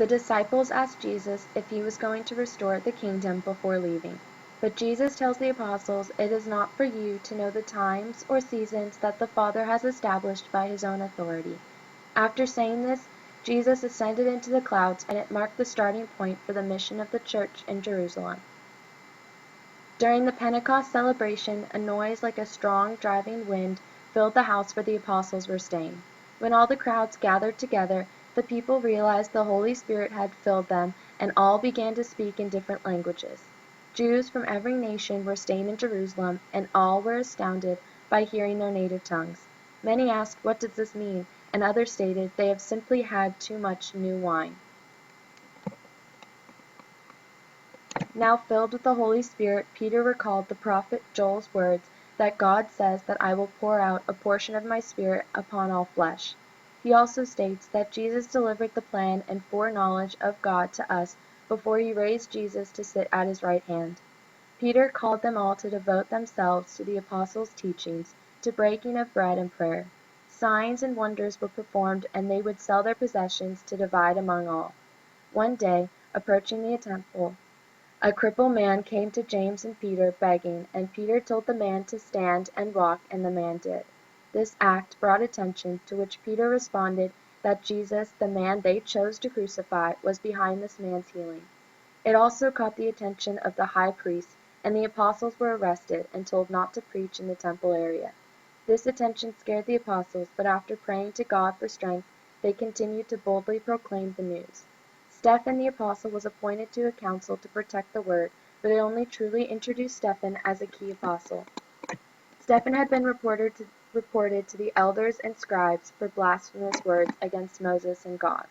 The disciples asked Jesus if he was going to restore the kingdom before leaving. But Jesus tells the apostles it is not for you to know the times or seasons that the Father has established by his own authority. After saying this, Jesus ascended into the clouds, and it marked the starting point for the mission of the church in Jerusalem. During the Pentecost celebration, a noise like a strong driving wind filled the house where the apostles were staying. When all the crowds gathered together, the people realized the Holy Spirit had filled them, and all began to speak in different languages. Jews from every nation were staying in Jerusalem, and all were astounded by hearing their native tongues. Many asked, "What does this mean?" and others stated, "They have simply had too much new wine." Now filled with the Holy Spirit, Peter recalled the prophet Joel's words that God says that I will pour out a portion of my Spirit upon all flesh. He also states that Jesus delivered the plan and foreknowledge of God to us before he raised Jesus to sit at his right hand. Peter called them all to devote themselves to the apostles' teachings, to breaking of bread and prayer. Signs and wonders were performed, and they would sell their possessions to divide among all. One day, approaching the temple, a crippled man came to James and Peter begging, and Peter told the man to stand and walk, and the man did. This act brought attention, to which Peter responded that Jesus, the man they chose to crucify, was behind this man's healing. It also caught the attention of the high priest, and the apostles were arrested and told not to preach in the temple area. This attention scared the apostles, but after praying to God for strength, they continued to boldly proclaim the news. Stephen the apostle was appointed to a council to protect the word, but it only truly introduced Stephen as a key apostle. Stephen had been reported to the elders and scribes for blasphemous words against Moses and God.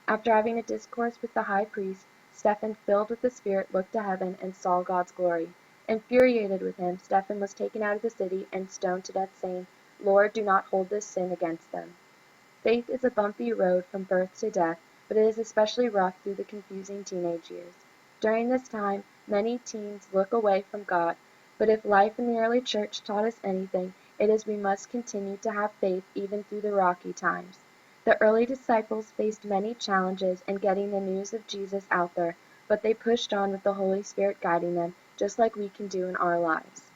After having a discourse with the high priest, Stephen, filled with the Spirit, looked to heaven and saw God's glory. Infuriated with him, Stephen was taken out of the city and stoned to death, saying, "Lord, do not hold this sin against them." Faith is a bumpy road from birth to death, but it is especially rough through the confusing teenage years. During this time, many teens look away from God, but if life in the early church taught us anything, it is we must continue to have faith even through the rocky times. The early disciples faced many challenges in getting the news of Jesus out there, but they pushed on with the Holy Spirit guiding them, just like we can do in our lives.